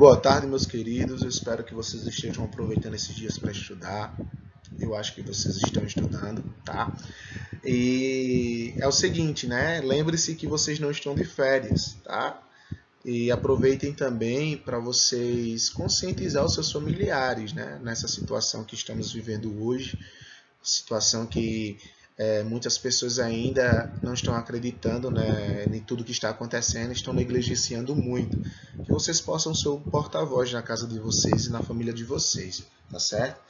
Boa tarde, meus queridos. Eu espero que vocês estejam aproveitando esses dias para estudar. Eu acho que vocês estão estudando, tá? E é o seguinte, né? Lembre-se que vocês não estão de férias, tá? E aproveitem também para vocês conscientizar os seus familiares, né? Nessa situação que estamos vivendo hoje, situação que muitas pessoas ainda não estão acreditando, né, em tudo que está acontecendo, estão negligenciando muito. Que vocês possam ser o porta-voz na casa de vocês e na família de vocês, tá certo?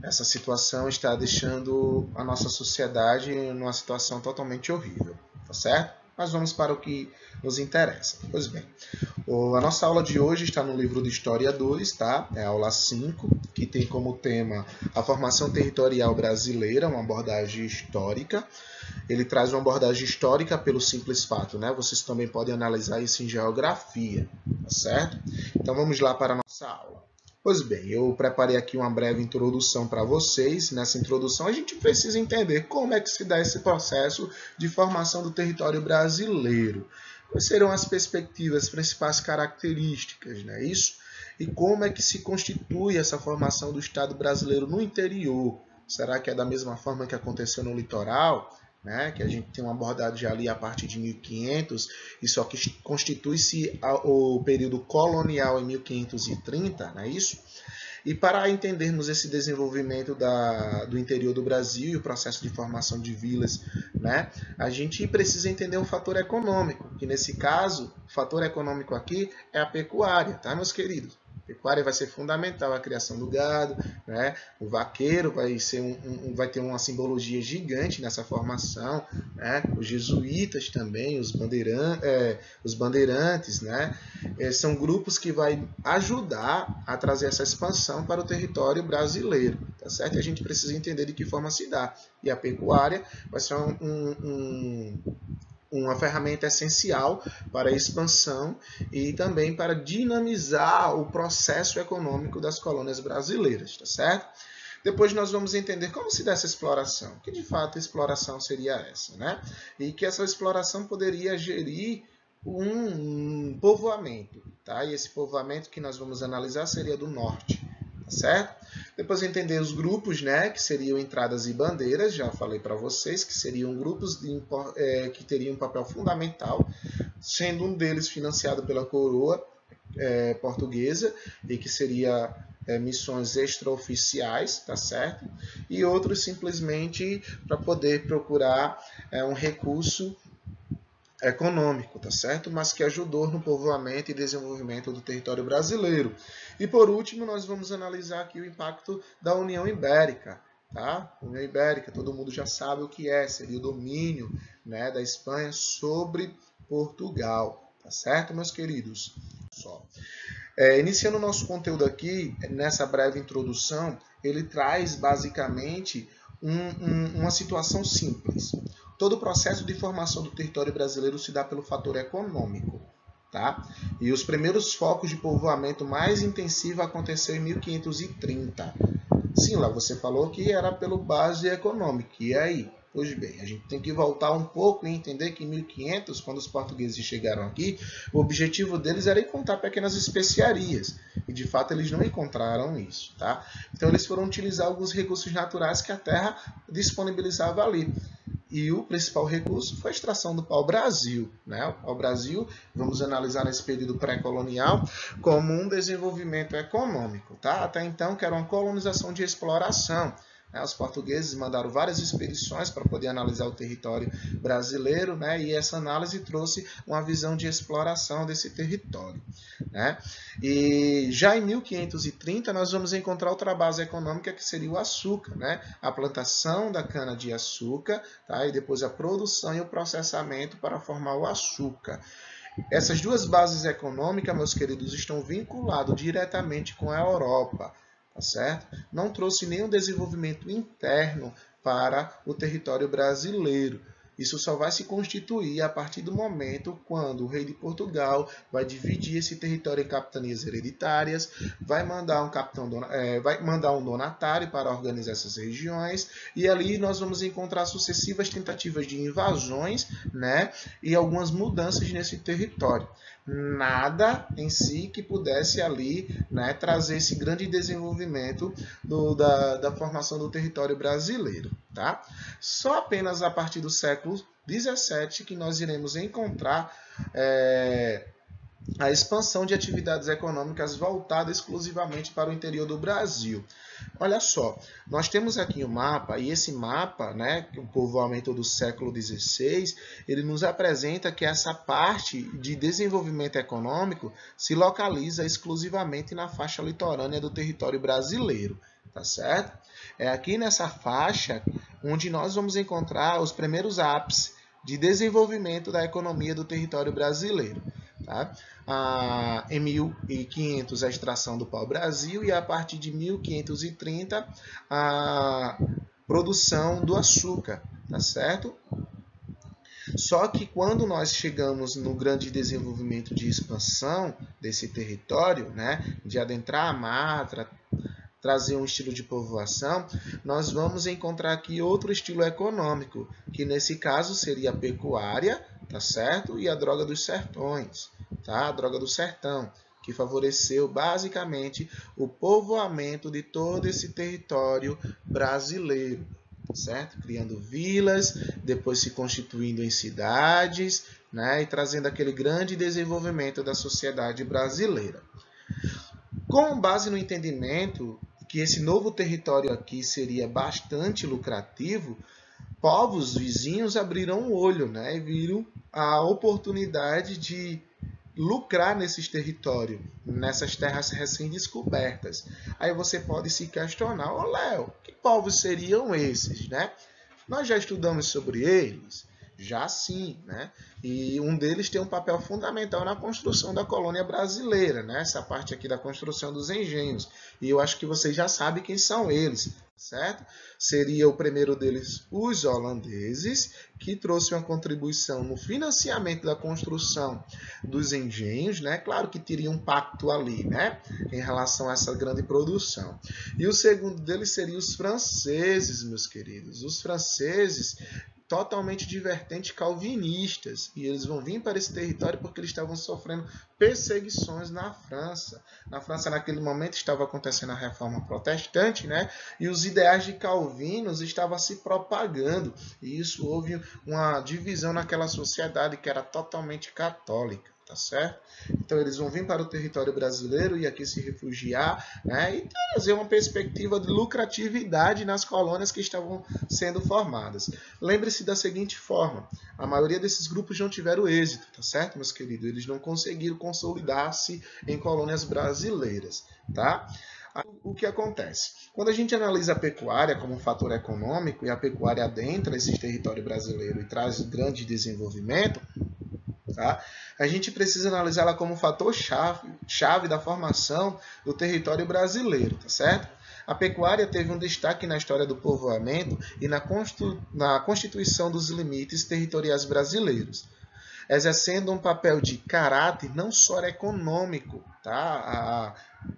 Essa situação está deixando a nossa sociedade numa situação totalmente horrível, tá certo? Mas vamos para o que nos interessa. Pois bem, a nossa aula de hoje está no livro de História 2, tá? É a aula 5, que tem como tema a formação territorial brasileira, uma abordagem histórica. Ele traz uma abordagem histórica pelo simples fato, né? Vocês também podem analisar isso em geografia, tá certo? Então vamos lá para a nossa aula. Pois bem, eu preparei aqui uma breve introdução para vocês. Nessa introdução, a gente precisa entender como é que se dá esse processo de formação do território brasileiro. Quais serão as perspectivas, as principais características, não é isso? E como é que se constitui essa formação do Estado brasileiro no interior? Será que é da mesma forma que aconteceu no litoral? Né, que a gente tem uma abordagem ali a partir de 1500, e só que constitui-se o período colonial em 1530, não é isso? E para entendermos esse desenvolvimento do interior do Brasil e o processo de formação de vilas, né, a gente precisa entender um fator econômico, que nesse caso, o fator econômico aqui é a pecuária, tá, meus queridos? A pecuária vai ser fundamental, a criação do gado, né? O vaqueiro vai ter uma simbologia gigante nessa formação, né? Os jesuítas também, os bandeirantes, né? São grupos que vai ajudar a trazer essa expansão para o território brasileiro, tá certo? E a gente precisa entender de que forma se dá. E a pecuária vai ser uma ferramenta essencial para a expansão e também para dinamizar o processo econômico das colônias brasileiras, tá certo? Depois nós vamos entender como se dá essa exploração, que de fato a exploração seria essa, né? E que essa exploração poderia gerir um povoamento, tá? E esse povoamento que nós vamos analisar seria do norte, tá certo? Depois entender os grupos, né, que seriam entradas e bandeiras, já falei para vocês que seriam grupos que teriam um papel fundamental, sendo um deles financiado pela coroa portuguesa e que seria missões extraoficiais, tá certo? E outros simplesmente para poder procurar um recurso econômico, tá certo? Mas que ajudou no povoamento e desenvolvimento do território brasileiro. E por último, nós vamos analisar aqui o impacto da União Ibérica, tá? União Ibérica, todo mundo já sabe o que é, seria o domínio, né, da Espanha sobre Portugal, tá certo, meus queridos? Iniciando o nosso conteúdo aqui, nessa breve introdução, ele traz basicamente uma situação simples. Todo o processo de formação do território brasileiro se dá pelo fator econômico, tá? E os primeiros focos de povoamento mais intensivo aconteceu em 1530. Sim, lá você falou que era pelo base econômica. E aí? Pois bem, a gente tem que voltar um pouco e entender que em 1500, quando os portugueses chegaram aqui, o objetivo deles era encontrar pequenas especiarias. E, de fato, eles não encontraram isso, tá? Então, eles foram utilizar alguns recursos naturais que a terra disponibilizava ali. E o principal recurso foi a extração do pau-brasil, né? O pau-brasil, vamos analisar nesse período pré-colonial, como um desenvolvimento econômico, tá? Até então, que era uma colonização de exploração. Os portugueses mandaram várias expedições para poder analisar o território brasileiro, né? E essa análise trouxe uma visão de exploração desse território, né? E já em 1530 nós vamos encontrar outra base econômica que seria o açúcar, né? A plantação da cana-de-açúcar, tá? E depois a produção e o processamento para formar o açúcar. Essas duas bases econômicas, meus queridos, estão vinculadas diretamente com a Europa. Tá certo? Não trouxe nenhum desenvolvimento interno para o território brasileiro. Isso só vai se constituir a partir do momento quando o rei de Portugal vai dividir esse território em capitanias hereditárias, vai mandar um donatário para organizar essas regiões, e ali nós vamos encontrar sucessivas tentativas de invasões, né, e algumas mudanças nesse território. nada em si que pudesse ali, né, trazer esse grande desenvolvimento da formação do território brasileiro. Tá? Só apenas a partir do século XVII que nós iremos encontrar a expansão de atividades econômicas voltada exclusivamente para o interior do Brasil. Olha só, nós temos aqui um mapa, e esse mapa, né, o povoamento do século XVI, ele nos apresenta que essa parte de desenvolvimento econômico se localiza exclusivamente na faixa litorânea do território brasileiro, tá certo? É aqui nessa faixa onde nós vamos encontrar os primeiros ápices de desenvolvimento da economia do território brasileiro. Tá? Em 1500 a extração do pau-brasil e a partir de 1530 a produção do açúcar, tá certo? Só que quando nós chegamos no grande desenvolvimento de expansão desse território, né, de adentrar a mata, trazer um estilo de povoação, nós vamos encontrar aqui outro estilo econômico, que nesse caso seria a pecuária, tá certo? E a droga dos sertões, tá? A droga do sertão, que favoreceu basicamente o povoamento de todo esse território brasileiro, certo? Criando vilas, depois se constituindo em cidades, né? E trazendo aquele grande desenvolvimento da sociedade brasileira. Com base no entendimento que esse novo território aqui seria bastante lucrativo, povos vizinhos abriram o olho, né, e viram a oportunidade de lucrar nesses territórios, nessas terras recém-descobertas. Aí você pode se questionar, ô Léo, que povos seriam esses, né? Nós já estudamos sobre eles? Já sim, né? E um deles tem um papel fundamental na construção da colônia brasileira, né? Essa parte aqui da construção dos engenhos. E eu acho que vocês já sabem quem são eles, certo? Seria o primeiro deles os holandeses, que trouxe uma contribuição no financiamento da construção dos engenhos, né? Claro que teria um pacto ali, né? Em relação a essa grande produção. E o segundo deles seria os franceses, meus queridos. Os franceses totalmente de vertente calvinistas, e eles vão vir para esse território porque eles estavam sofrendo perseguições na França. Na França, naquele momento, estava acontecendo a reforma protestante, né? E os ideais de Calvinos estavam se propagando, e isso houve uma divisão naquela sociedade que era totalmente católica. Tá certo? Então eles vão vir para o território brasileiro e aqui se refugiar, né, e trazer uma perspectiva de lucratividade nas colônias que estavam sendo formadas. Lembre-se da seguinte forma, a maioria desses grupos não tiveram êxito, tá certo, meus queridos? Eles não conseguiram consolidar-se em colônias brasileiras, tá? O que acontece? Quando a gente analisa a pecuária como um fator econômico e a pecuária adentra esse território brasileiro e traz grande desenvolvimento, tá? A gente precisa analisá-la como um fator chave da formação do território brasileiro, tá certo? A pecuária teve um destaque na história do povoamento e na constituição dos limites territoriais brasileiros, exercendo um papel de caráter não só econômico, tá?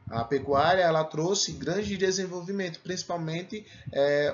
A pecuária ela trouxe grande desenvolvimento, principalmente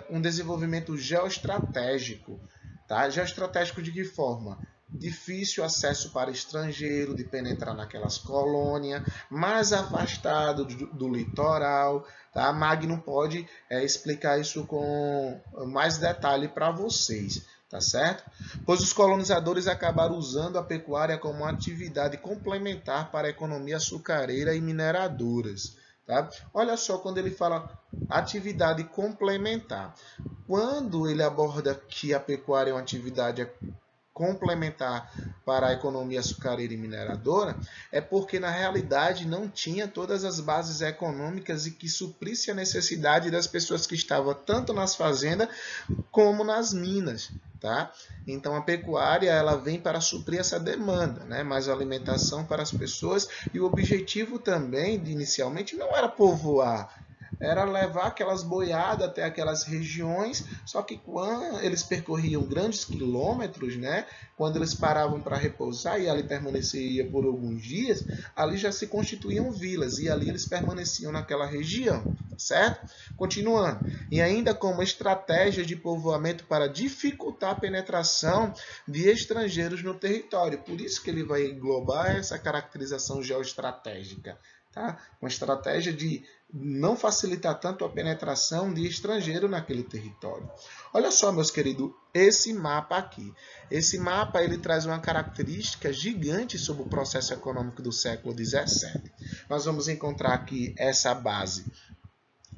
um desenvolvimento geoestratégico, tá? Geoestratégico de que forma? Difícil acesso para estrangeiro, de penetrar naquelas colônias, mais afastado do litoral. Tá? A Magno pode explicar isso com mais detalhe para vocês, tá certo? Pois os colonizadores acabaram usando a pecuária como uma atividade complementar para a economia açucareira e mineradoras. Tá? Olha só quando ele fala atividade complementar. Quando ele aborda que a pecuária é uma atividade complementar para a economia açucareira e mineradora, é porque na realidade não tinha todas as bases econômicas e que suprisse a necessidade das pessoas que estavam tanto nas fazendas como nas minas. Tá? Então a pecuária ela vem para suprir essa demanda, né? Mais alimentação para as pessoas, e o objetivo também, inicialmente, não era povoar, era levar aquelas boiadas até aquelas regiões, só que quando eles percorriam grandes quilômetros, né, quando eles paravam para repousar e ali permaneceria por alguns dias, ali já se constituíam vilas e ali eles permaneciam naquela região, certo? Continuando, e ainda como estratégia de povoamento para dificultar a penetração de estrangeiros no território. Por isso que ele vai englobar essa caracterização geoestratégica, tá? Uma estratégia de não facilitar tanto a penetração de estrangeiro naquele território. Olha só, meus queridos, esse mapa aqui. Esse mapa ele traz uma característica gigante sobre o processo econômico do século XVII. Nós vamos encontrar aqui essa base,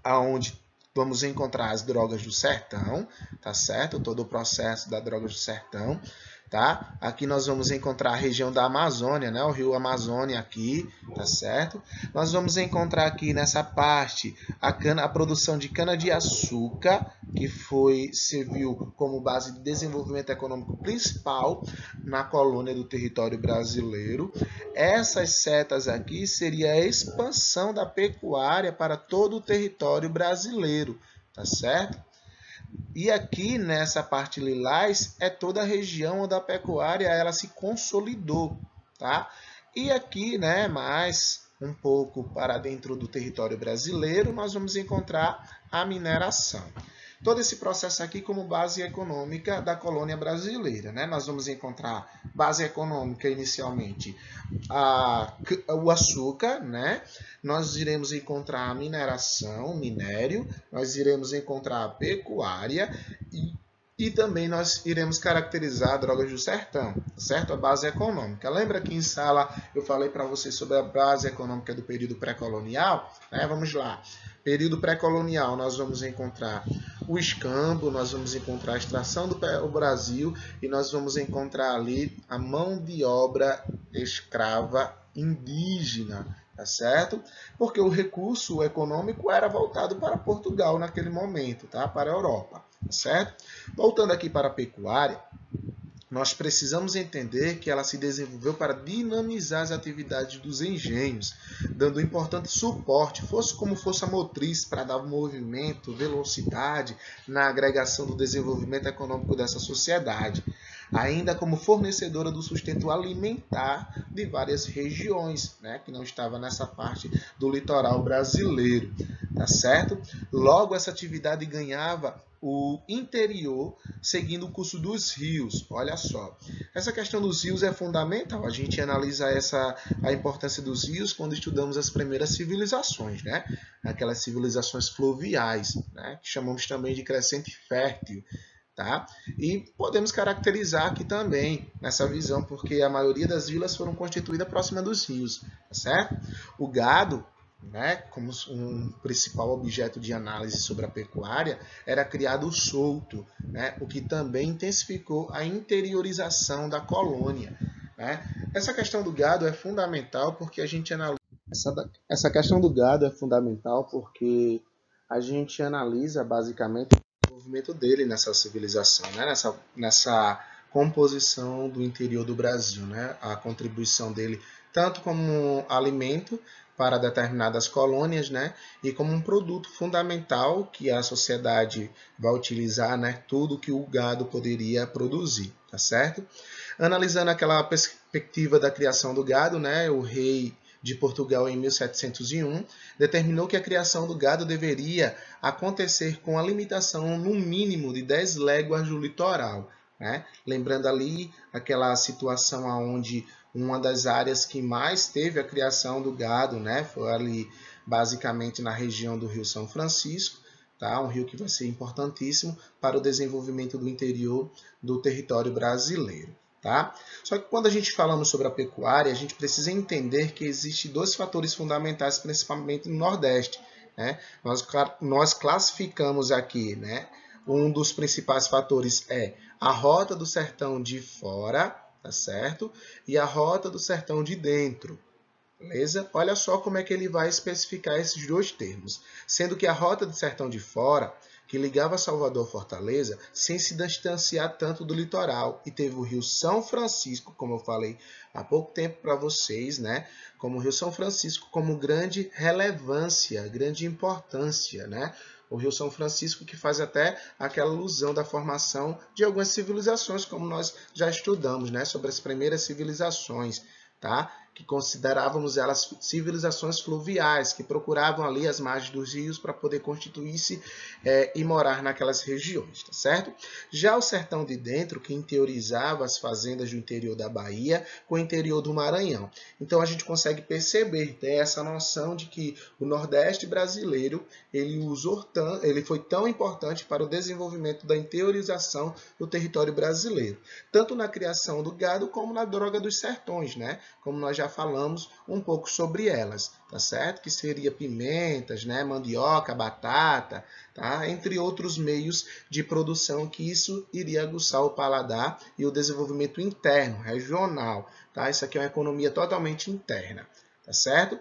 aonde vamos encontrar as drogas do sertão, tá certo? Todo o processo das drogas do sertão, tá? Aqui nós vamos encontrar a região da Amazônia, né? O rio Amazônia aqui, tá certo? Nós vamos encontrar aqui nessa parte a produção de cana-de-açúcar, que serviu como base de desenvolvimento econômico principal na colônia do território brasileiro. Essas setas aqui seria a expansão da pecuária para todo o território brasileiro, tá certo? E aqui nessa parte lilás é toda a região onde a pecuária ela se consolidou, tá? E aqui, né, mais um pouco para dentro do território brasileiro, nós vamos encontrar a mineração. Todo esse processo aqui como base econômica da colônia brasileira, né? Nós vamos encontrar base econômica inicialmente o açúcar, né? Nós iremos encontrar a mineração, minério, nós iremos encontrar a pecuária e também nós iremos caracterizar drogas do sertão, certo? A base econômica. Lembra que em sala eu falei para vocês sobre a base econômica do período pré-colonial? Vamos lá. Período pré-colonial, nós vamos encontrar o escambo, nós vamos encontrar a extração do Brasil e nós vamos encontrar ali a mão de obra escrava indígena, tá certo? Porque o recurso econômico era voltado para Portugal naquele momento, tá? Para a Europa, tá certo? Voltando aqui para a pecuária, nós precisamos entender que ela se desenvolveu para dinamizar as atividades dos engenhos, dando um importante suporte, fosse como fosse a motriz, para dar movimento, velocidade na agregação do desenvolvimento econômico dessa sociedade, ainda como fornecedora do sustento alimentar de várias regiões, né, que não estava nessa parte do litoral brasileiro, tá certo? Logo, essa atividade ganhava o interior, seguindo o curso dos rios. Olha só, essa questão dos rios é fundamental. A gente analisa a importância dos rios quando estudamos as primeiras civilizações, né? Aquelas civilizações fluviais, né? Que chamamos também de crescente fértil. Tá? E podemos caracterizar aqui também nessa visão, porque a maioria das vilas foram constituídas próxima dos rios, tá certo? O gado, né, como um principal objeto de análise sobre a pecuária, era criado solto, né, o que também intensificou a interiorização da colônia, né? Essa questão do gado é fundamental porque a gente analisa essa questão do gado é fundamental porque a gente analisa basicamente o desenvolvimento dele nessa civilização, né? nessa composição do interior do Brasil, né? A contribuição dele tanto como alimento para determinadas colônias, né? E como um produto fundamental que a sociedade vai utilizar, né? Tudo que o gado poderia produzir, tá certo? Analisando aquela perspectiva da criação do gado, né? O rei de Portugal, em 1701, determinou que a criação do gado deveria acontecer com a limitação no mínimo de 10 léguas do litoral, né? Lembrando ali aquela situação onde uma das áreas que mais teve a criação do gado, né, foi ali basicamente na região do Rio São Francisco, tá? Um rio que vai ser importantíssimo para o desenvolvimento do interior do território brasileiro. Tá? Só que quando a gente falamos sobre a pecuária, a gente precisa entender que existem dois fatores fundamentais, principalmente no Nordeste, né? Nós classificamos aqui, né? Um dos principais fatores é a rota do sertão de fora, tá certo? E a rota do sertão de dentro. Beleza? Olha só como é que ele vai especificar esses dois termos. Sendo que a rota do sertão de fora, que ligava Salvador a Fortaleza, sem se distanciar tanto do litoral, e teve o Rio São Francisco, como eu falei há pouco tempo para vocês, né? Como o Rio São Francisco como grande relevância, grande importância, né? O Rio São Francisco que faz até aquela alusão da formação de algumas civilizações, como nós já estudamos, né? Sobre as primeiras civilizações, tá? que considerávamos elas civilizações fluviais, que procuravam ali as margens dos rios para poder constituir-se e morar naquelas regiões, tá certo? Já o sertão de dentro, que interiorizava as fazendas do interior da Bahia com o interior do Maranhão. Então a gente consegue perceber, ter essa noção de que o Nordeste brasileiro ele foi tão importante para o desenvolvimento da interiorização do território brasileiro, tanto na criação do gado como na droga dos sertões, né? Como nós já falamos um pouco sobre elas, tá certo? Que seria pimentas, né? Mandioca, batata, tá? Entre outros meios de produção que isso iria aguçar o paladar e o desenvolvimento interno, regional, tá? Isso aqui é uma economia totalmente interna. Tá certo?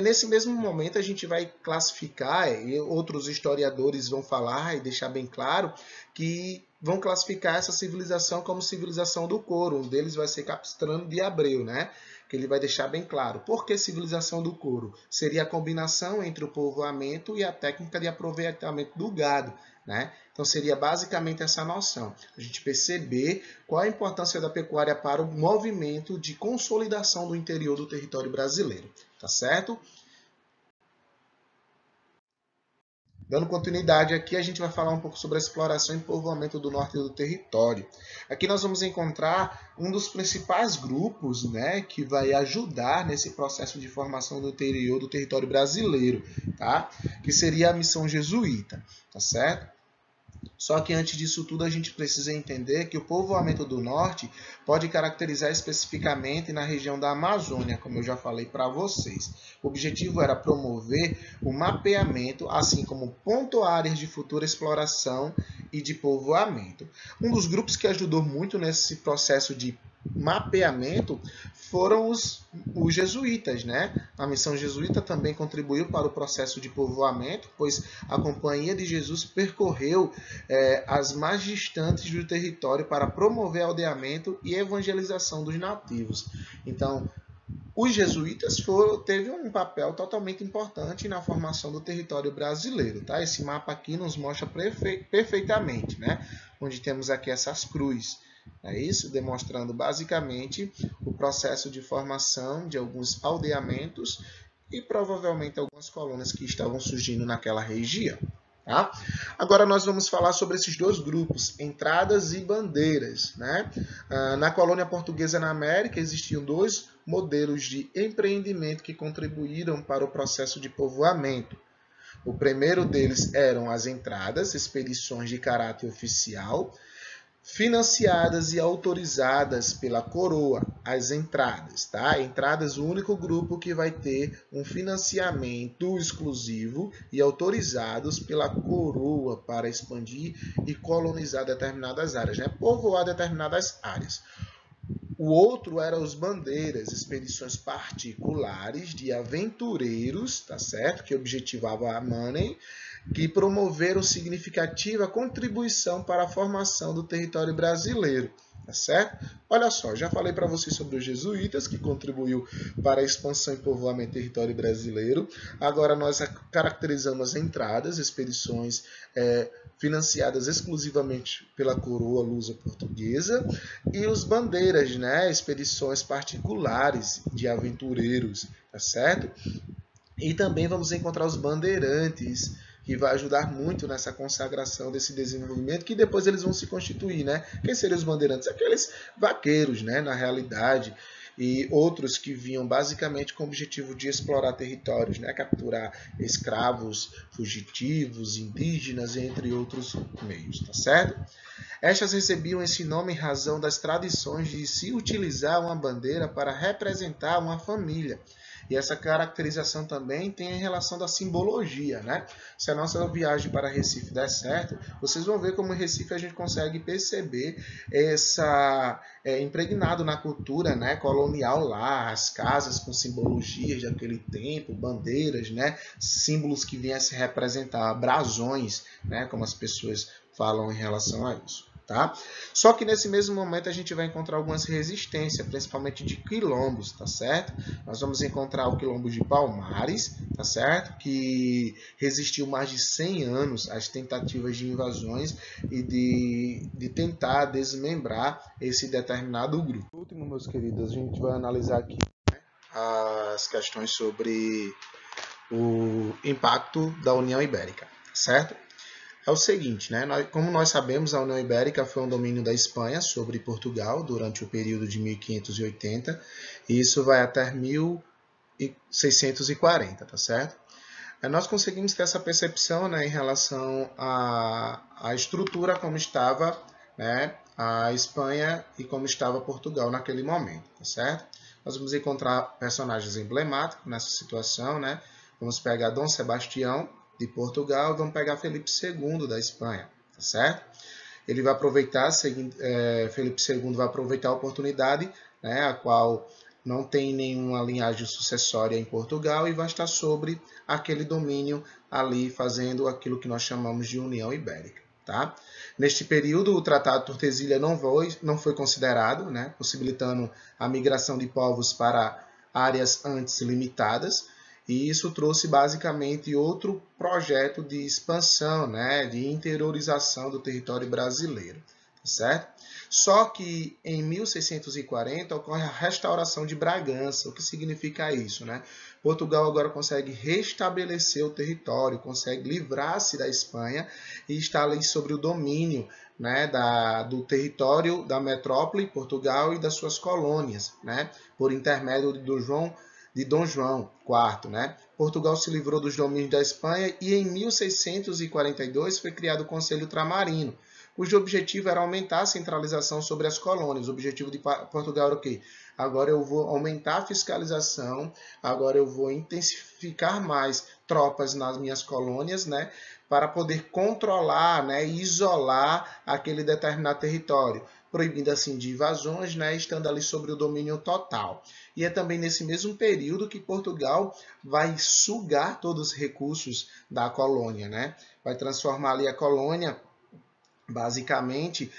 Nesse mesmo momento a gente vai classificar, e outros historiadores vão falar e deixar bem claro que vão classificar essa civilização como civilização do couro. Um deles vai ser Capistrano de Abreu, né? Que ele vai deixar bem claro. Por que civilização do couro? Seria a combinação entre o povoamento e a técnica de aproveitamento do gado, né? Então seria basicamente essa noção, a gente perceber qual a importância da pecuária para o movimento de consolidação do interior do território brasileiro, tá certo? Dando continuidade aqui, a gente vai falar um pouco sobre a exploração e povoamento do norte do território. Aqui nós vamos encontrar um dos principais grupos, né, que vai ajudar nesse processo de formação do interior do território brasileiro, tá? Que seria a missão jesuíta, tá certo? Só que antes disso tudo a gente precisa entender que o povoamento do norte pode caracterizar especificamente na região da Amazônia, como eu já falei para vocês. O objetivo era promover o mapeamento, assim como pontuar áreas de futura exploração e de povoamento. Um dos grupos que ajudou muito nesse processo de mapeamento foram os jesuítas, né? A missão jesuíta também contribuiu para o processo de povoamento, pois a Companhia de Jesus percorreu as mais distantes do território para promover aldeamento e evangelização dos nativos. Então, os jesuítas teve um papel totalmente importante na formação do território brasileiro, tá? Esse mapa aqui nos mostra perfeitamente, né? Onde temos aqui essas cruzes. É isso, demonstrando basicamente o processo de formação de alguns aldeamentos e provavelmente algumas colônias que estavam surgindo naquela região. Tá? Agora nós vamos falar sobre esses dois grupos, entradas e bandeiras. Né? Na colônia portuguesa na América existiam dois modelos de empreendimento que contribuíram para o processo de povoamento. O primeiro deles eram as entradas, expedições de caráter oficial, financiadas e autorizadas pela coroa, as entradas, tá? Entradas, o único grupo que vai ter um financiamento exclusivo e autorizados pela coroa para expandir e colonizar determinadas áreas, né? Povoar determinadas áreas. O outro era os bandeiras, expedições particulares de aventureiros, tá certo? Que objetivava a money, que promoveram significativa contribuição para a formação do território brasileiro, tá certo? Olha só, já falei para vocês sobre os jesuítas, que contribuiu para a expansão e povoamento do território brasileiro. Agora nós caracterizamos as entradas, expedições financiadas exclusivamente pela coroa luso-portuguesa, e os bandeiras, né? Expedições particulares de aventureiros, tá certo? E também vamos encontrar os bandeirantes, que vai ajudar muito nessa consagração desse desenvolvimento, que depois eles vão se constituir, né? Quem seriam os bandeirantes? Aqueles vaqueiros, né? Na realidade, e outros que vinham basicamente com o objetivo de explorar territórios, né? Capturar escravos, fugitivos, indígenas, entre outros meios, tá certo? Estas recebiam esse nome em razão das tradições de se utilizar uma bandeira para representar uma família. E essa caracterização também tem em relação da simbologia, né? Se a nossa viagem para Recife der certo, vocês vão ver como em Recife a gente consegue perceber impregnado na cultura, né, colonial lá, as casas com simbologias daquele tempo, bandeiras, né, símbolos que viessem representar brasões, né, como as pessoas falam em relação a isso. Tá? Só que nesse mesmo momento a gente vai encontrar algumas resistências, principalmente de quilombos, tá certo? Nós vamos encontrar o quilombo de Palmares, tá certo? Que resistiu mais de 100 anos às tentativas de invasões e de tentar desmembrar esse determinado grupo. Por último, meus queridos, a gente vai analisar aqui as questões sobre o impacto da União Ibérica, certo? É o seguinte, né? Como nós sabemos, a União Ibérica foi um domínio da Espanha sobre Portugal durante o período de 1580 e isso vai até 1640, tá certo? Nós conseguimos ter essa percepção, né, em relação à estrutura como estava, né, a Espanha e como estava Portugal naquele momento, tá certo? Nós vamos encontrar personagens emblemáticos nessa situação, né? Vamos pegar Dom Sebastião de Portugal, vamos pegar Felipe II da Espanha, tá certo? Ele vai aproveitar, Felipe II vai aproveitar a oportunidade, né, a qual não tem nenhuma linhagem sucessória em Portugal e vai estar sobre aquele domínio ali, fazendo aquilo que nós chamamos de União Ibérica. Tá? Neste período, o Tratado de Tordesilhas não foi considerado, né, possibilitando a migração de povos para áreas antes limitadas, e isso trouxe basicamente outro projeto de expansão, né, de interiorização do território brasileiro, certo? Só que em 1640 ocorre a restauração de Bragança. O que significa isso, né? Portugal agora consegue restabelecer o território, consegue livrar-se da Espanha e está ali sobre o domínio, né, do território da metrópole Portugal e das suas colônias, né, por intermédio de Dom João IV, né? Portugal se livrou dos domínios da Espanha e em 1642 foi criado o Conselho Ultramarino, cujo objetivo era aumentar a centralização sobre as colônias. O objetivo de Portugal era o quê? Agora eu vou aumentar a fiscalização, agora eu vou intensificar mais tropas nas minhas colônias, né, para poder controlar, né, e isolar aquele determinado território, proibindo assim de invasões, né, estando ali sobre o domínio total. E é também nesse mesmo período que Portugal vai sugar todos os recursos da colônia, né? Vai transformar ali a colônia, basicamente,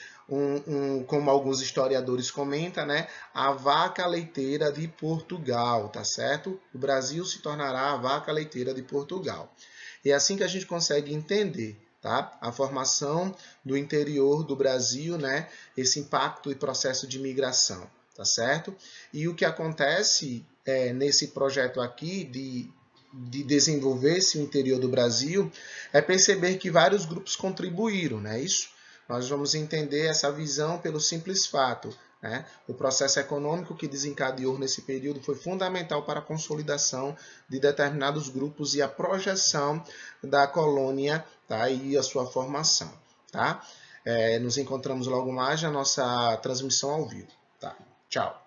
como alguns historiadores comentam, né, a vaca leiteira de Portugal, tá certo? O Brasil se tornará a vaca leiteira de Portugal. E é assim que a gente consegue entender, tá, a formação do interior do Brasil, né, esse impacto e processo de migração, tá certo? E o que acontece nesse projeto aqui de desenvolver esse interior do Brasil é perceber que vários grupos contribuíram, não é isso? Nós vamos entender essa visão pelo simples fato, né? O processo econômico que desencadeou nesse período foi fundamental para a consolidação de determinados grupos e a projeção da colônia, tá? E a sua formação. Tá? Nos encontramos logo mais na nossa transmissão ao vivo. Tá? Tchau!